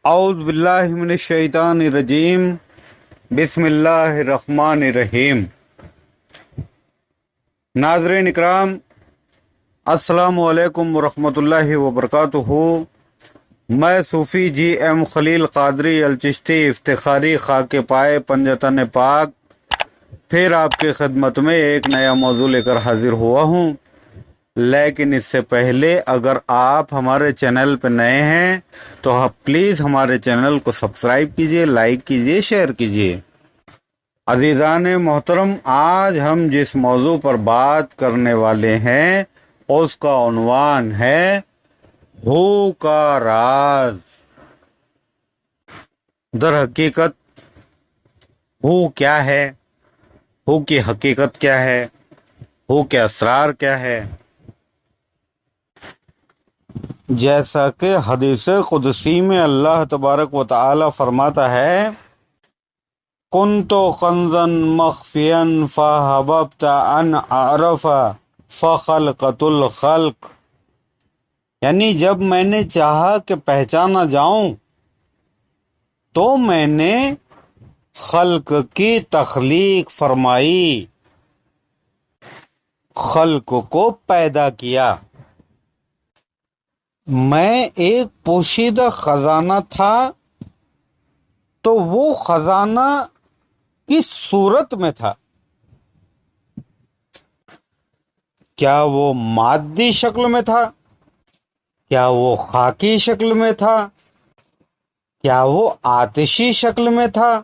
اعوذ باللہ من الشیطان الرجیم بسم اللہ الرحمن الرحیم۔ ناظرین اکرام، السلام علیکم ورحمۃ اللہ وبرکاتہ۔ میں صوفی جی ایم خلیل قادری الچشتی افتخاری خاک پائے پنجتن پاک پھر آپ کی خدمت میں ایک نیا موضوع لے کر حاضر ہوا ہوں۔ لیکن اس سے پہلے اگر آپ ہمارے چینل پہ نئے ہیں تو آپ پلیز ہمارے چینل کو سبسکرائب کیجئے، لائک کیجئے، شیئر کیجئے۔ عزیزان محترم، آج ہم جس موضوع پر بات کرنے والے ہیں اس کا عنوان ہے ہو کا راز۔ در حقیقت ہو کیا ہے، ہو کی حقیقت کیا ہے، ہو کے اسرار کیا ہے؟ جیسا کہ حدیث قدسی میں اللہ تبارک و تعالی فرماتا ہے کنت کنزا مخفیا فاحببت ان اعرف فخلقت الخلق، یعنی جب میں نے چاہا کہ پہچانا جاؤں تو میں نے خلق کی تخلیق فرمائی، خلق کو پیدا کیا۔ میں ایک پوشیدہ خزانہ تھا تو وہ خزانہ کس صورت میں تھا؟ کیا وہ مادی شکل میں تھا؟ کیا وہ خاکی شکل میں تھا؟ کیا وہ آتشی شکل میں تھا؟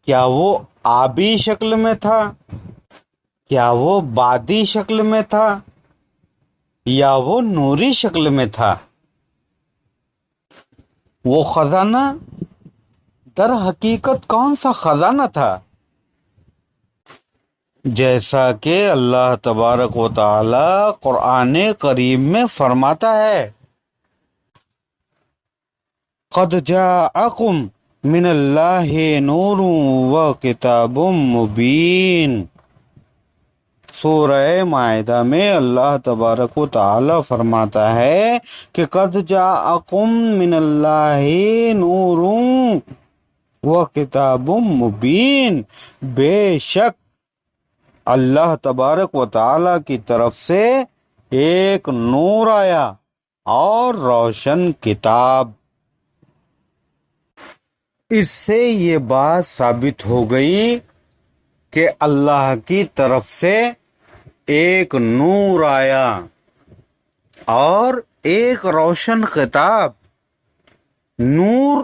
کیا وہ آبی شکل میں تھا؟ کیا وہ بادی شکل میں تھا؟ یا وہ نوری شکل میں تھا؟ وہ خزانہ در حقیقت کون سا خزانہ تھا؟ جیسا کہ اللہ تبارک و تعالی قرآن کریم میں فرماتا ہے قد جاءکم من اللہ نور و کتاب مبین۔ سورہ مائدہ میں اللہ تبارک و تعالی فرماتا ہے کہ قد جاءکم من اللہ نور و کتاب مبین، بے شک اللہ تبارک و تعالی کی طرف سے ایک نور آیا اور روشن کتاب۔ اس سے یہ بات ثابت ہو گئی کہ اللہ کی طرف سے ایک نور آیا اور ایک روشن خطاب۔ نور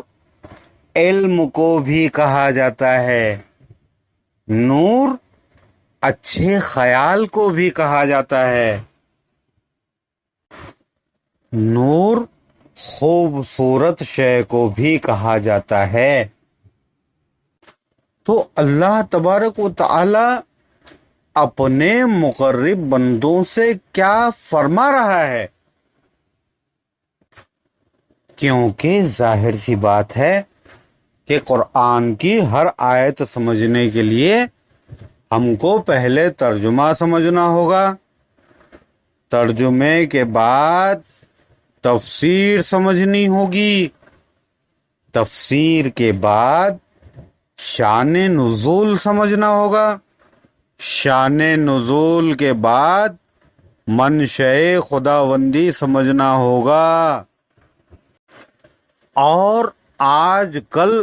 علم کو بھی کہا جاتا ہے، نور اچھے خیال کو بھی کہا جاتا ہے، نور خوبصورت شے کو بھی کہا جاتا ہے۔ تو اللہ تبارک و تعالی اپنے مقرب بندوں سے کیا فرما رہا ہے؟ کیونکہ ظاہر سی بات ہے کہ قرآن کی ہر آیت سمجھنے کے لیے ہم کو پہلے ترجمہ سمجھنا ہوگا، ترجمے کے بعد تفسیر سمجھنی ہوگی، تفسیر کے بعد شان نزول سمجھنا ہوگا، شان نزول کے بعد منشأ خداوندی سمجھنا ہوگا۔ اور آج کل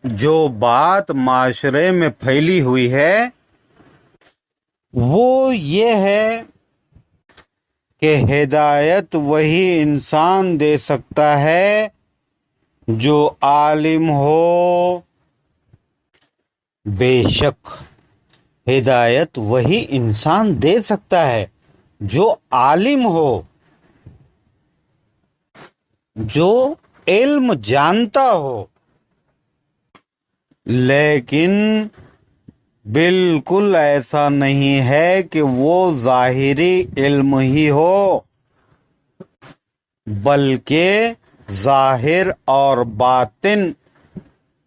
جو بات معاشرے میں پھیلی ہوئی ہے وہ یہ ہے کہ ہدایت وہی انسان دے سکتا ہے جو عالم ہو۔ بے شک ہدایت وہی انسان دے سکتا ہے جو عالم ہو، جو علم جانتا ہو، لیکن بالکل ایسا نہیں ہے کہ وہ ظاہری علم ہی ہو، بلکہ ظاہر اور باطن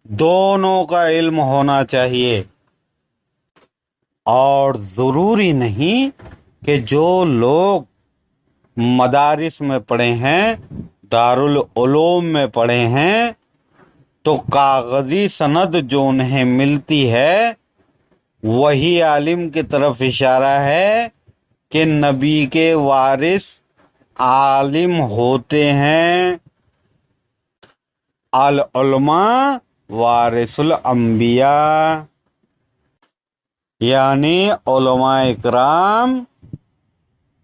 دونوں کا علم ہونا چاہیے۔ اور ضروری نہیں کہ جو لوگ مدارس میں پڑھے ہیں، دارالعلوم میں پڑھے ہیں تو کاغذی سند جو انہیں ملتی ہے وہی عالم کی طرف اشارہ ہے کہ نبی کے وارث عالم ہوتے ہیں۔ العلماء وارث الانبیاء، یعنی علماء اکرام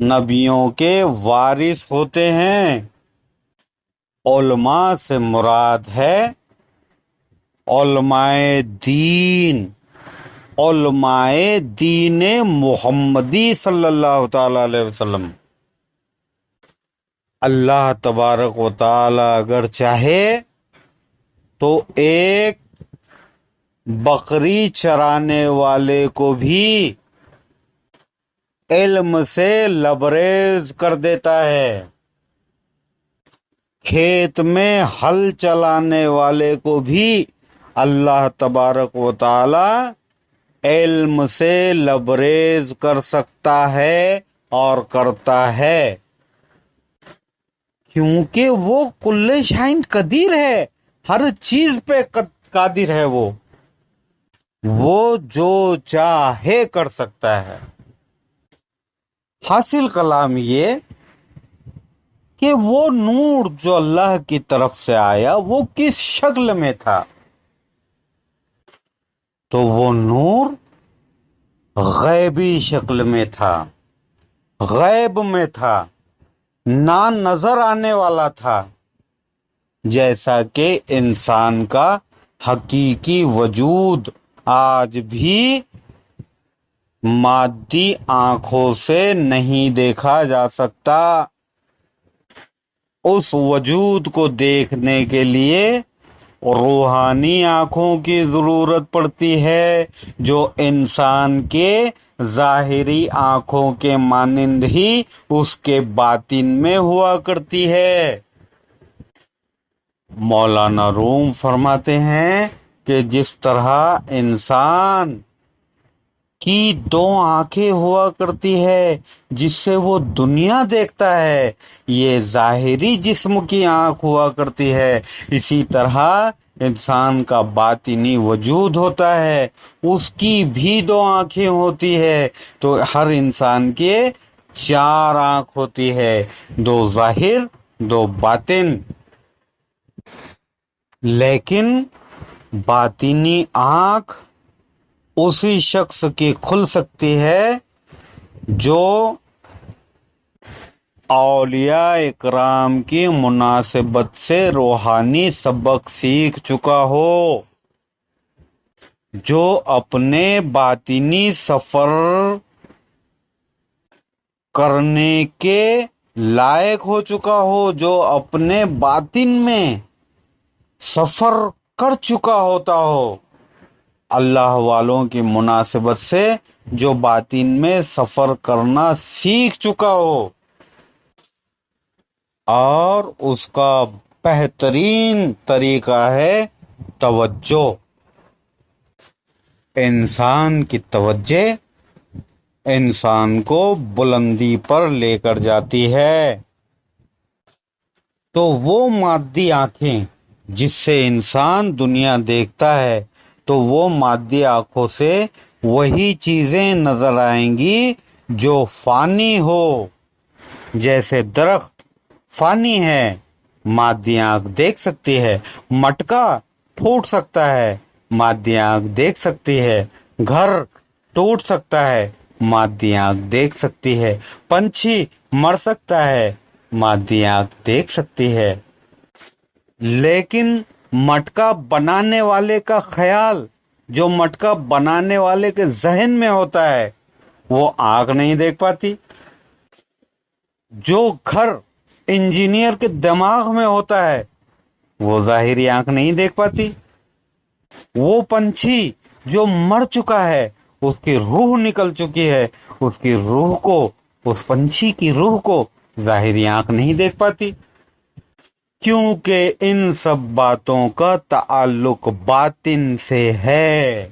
نبیوں کے وارث ہوتے ہیں۔ علماء سے مراد ہے علماء دین، علماء دین محمدی صلی اللہ تعالی علیہ وسلم۔ اللہ تبارک و تعالی اگر چاہے تو ایک بکری چرانے والے کو بھی علم سے لبریز کر دیتا ہے، کھیت میں ہل چلانے والے کو بھی اللہ تبارک و تعالی علم سے لبریز کر سکتا ہے اور کرتا ہے، کیونکہ وہ کل شائن قدیر ہے، ہر چیز پہ قادر ہے، وہ جو چاہے کر سکتا ہے۔ حاصل کلام یہ کہ وہ نور جو اللہ کی طرف سے آیا وہ کس شکل میں تھا؟ تو وہ نور غیبی شکل میں تھا، غیب میں تھا، نہ نظر آنے والا تھا، جیسا کہ انسان کا حقیقی وجود آج بھی مادی آنکھوں سے نہیں دیکھا جا سکتا۔ اس وجود کو دیکھنے کے لیے روحانی آنکھوں کی ضرورت پڑتی ہے جو انسان کے ظاہری آنکھوں کے مانند ہی اس کے باطن میں ہوا کرتی ہے۔ مولانا روم فرماتے ہیں کہ جس طرح انسان کی دو آنکھیں ہوا کرتی ہے جس سے وہ دنیا دیکھتا ہے، یہ ظاہری جسم کی آنکھ ہوا کرتی ہے، اسی طرح انسان کا باطنی وجود ہوتا ہے، اس کی بھی دو آنکھیں ہوتی ہے۔ تو ہر انسان کے چار آنکھ ہوتی ہے، دو ظاہر، دو باطن، لیکن باطنی آنکھ اسی شخص کی کھل سکتی ہے جو اولیاء اکرام کی مناسبت سے روحانی سبق سیکھ چکا ہو، جو اپنے باطنی سفر کرنے کے لائق ہو چکا ہو، جو اپنے باطن میں سفر کر چکا ہوتا ہو، اللہ والوں کی مناسبت سے جو باطن میں سفر کرنا سیکھ چکا ہو، اور اس کا بہترین طریقہ ہے توجہ۔ انسان کی توجہ انسان کو بلندی پر لے کر جاتی ہے۔ تو وہ مادی آنکھیں جس سے انسان دنیا دیکھتا ہے، تو وہ مادی آنکھوں سے وہی چیزیں نظر آئیں گی جو فانی ہو، جیسے درخت فانی ہے، مادی آنکھ دیکھ سکتی ہے، مٹکا پھوٹ سکتا ہے، مادی آنکھ دیکھ سکتی ہے، گھر ٹوٹ سکتا ہے، مادی آنکھ دیکھ سکتی ہے، پنچھی مر سکتا ہے، مادی آنکھ دیکھ سکتی ہے، لیکن مٹکا بنانے والے کا خیال جو مٹکا بنانے والے کے ذہن میں ہوتا ہے وہ آنکھ نہیں دیکھ پاتی، جو گھر انجینئر کے دماغ میں ہوتا ہے وہ ظاہری آنکھ نہیں دیکھ پاتی، وہ پنچھی جو مر چکا ہے، اس کی روح نکل چکی ہے، اس کی روح کو، اس پنچھی کی روح کو ظاہری آنکھ نہیں دیکھ پاتی، کیونکہ ان سب باتوں کا تعلق باطن سے ہے،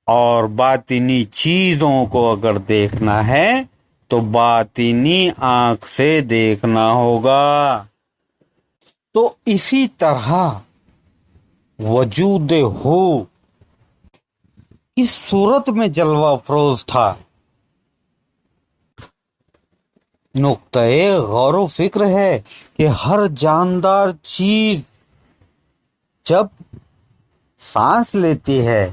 اور باطنی چیزوں کو اگر دیکھنا ہے تو باطنی آنکھ سے دیکھنا ہوگا۔ تو اسی طرح وجود ہو اس صورت میں جلوہ افروز تھا۔ نقطۂ غور و فکر ہے کہ ہر جاندار چیز جب سانس لیتی ہے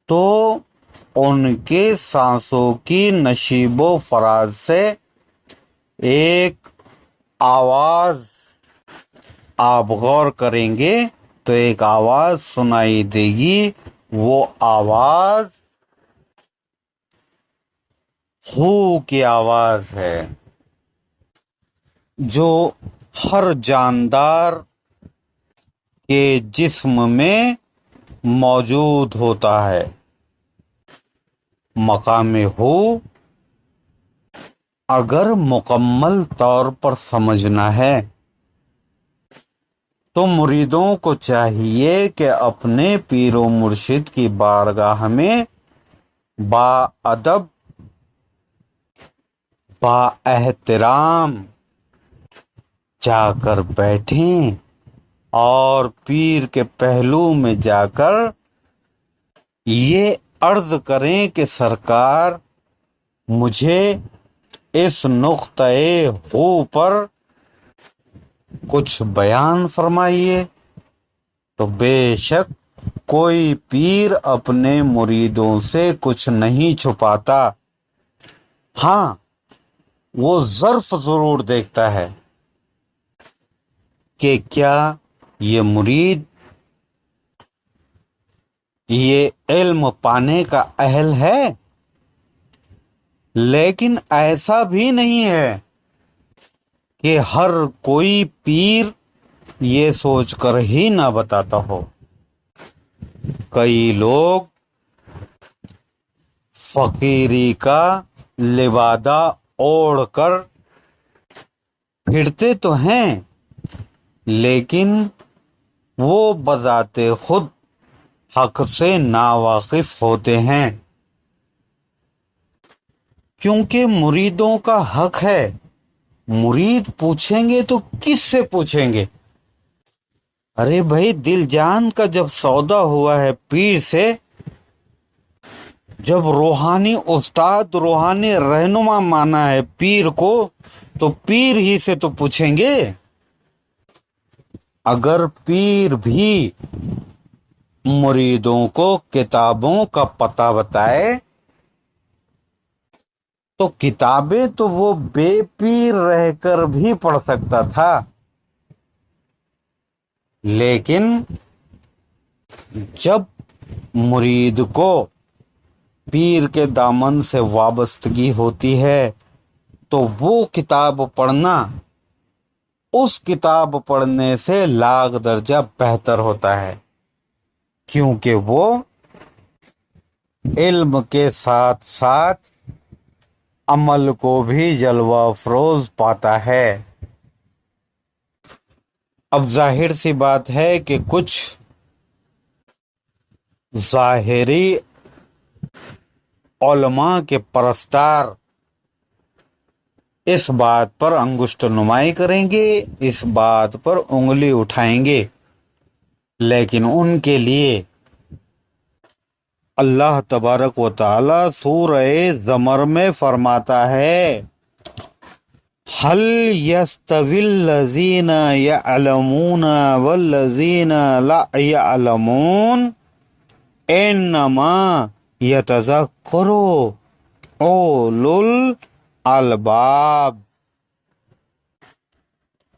تو ان کے سانسوں کی نشیب و فراز سے ایک آواز، آپ غور کریں گے تو ایک آواز سنائی دے گی۔ وہ آواز ہو کی آواز ہے جو ہر جاندار کے جسم میں موجود ہوتا ہے۔ مقام ہو اگر مکمل طور پر سمجھنا ہے تو مریدوں کو چاہیے کہ اپنے پیر و مرشد کی بارگاہ میں باادب، با احترام جا کر بیٹھیں اور پیر کے پہلو میں جا کر یہ عرض کریں کہ سرکار مجھے اس نقطۂ ہو پر کچھ بیان فرمائیے۔ تو بے شک کوئی پیر اپنے مریدوں سے کچھ نہیں چھپاتا، ہاں وہ ظرف ضرور دیکھتا ہے کہ کیا یہ مرید یہ علم پانے کا اہل ہے، لیکن ایسا بھی نہیں ہے کہ ہر کوئی پیر یہ سوچ کر ہی نہ بتاتا ہو۔ کئی لوگ فقیری کا لبادہ اوڑھ کر پھرتے تو ہیں لیکن وہ بذات خود حق سے ناواقف ہوتے ہیں، کیونکہ مریدوں کا حق ہے۔ مرید پوچھیں گے تو کس سے پوچھیں گے؟ ارے بھائی، دل جان کا جب سودا ہوا ہے پیر سے، جب روحانی استاد، روحانی رہنما مانا ہے پیر کو، تو پیر ہی سے تو پوچھیں گے۔ اگر پیر بھی مریدوں کو کتابوں کا پتہ بتائے تو کتابیں تو وہ بے پیر رہ کر بھی پڑھ سکتا تھا، لیکن جب مرید کو پیر کے دامن سے وابستگی ہوتی ہے تو وہ کتاب پڑھنا اس کتاب پڑھنے سے لاکھ درجہ بہتر ہوتا ہے، کیونکہ وہ علم کے ساتھ ساتھ عمل کو بھی جلوہ افروز پاتا ہے۔ اب ظاہر سی بات ہے کہ کچھ ظاہری علماء کے پرستار اس بات پر انگشت نمائی کریں گے، اس بات پر انگلی اٹھائیں گے، لیکن ان کے لیے اللہ تبارک و تعالی سورہ زمر میں فرماتا ہے، هل يستوي الذين يعلمون والذين لا يعلمون انما يتذكر اولو الالباب۔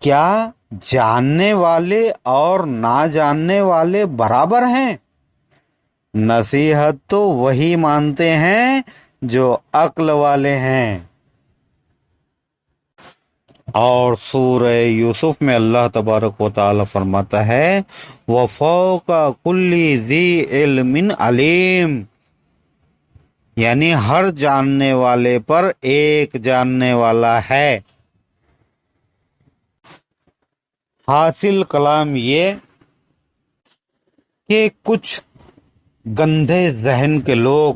کیا جاننے والے اور نہ جاننے والے برابر ہیں؟ نصیحت تو وہی مانتے ہیں جو عقل والے ہیں۔ اور سورہ یوسف میں اللہ تبارک و تعالی فرماتا ہے، وَفَوْقَ كُلِّ ذِي عِلْمٍ عَلِيمٍ، یعنی ہر جاننے والے پر ایک جاننے والا ہے۔ حاصل کلام یہ کہ کچھ گندھے ذہن کے لوگ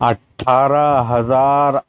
18,000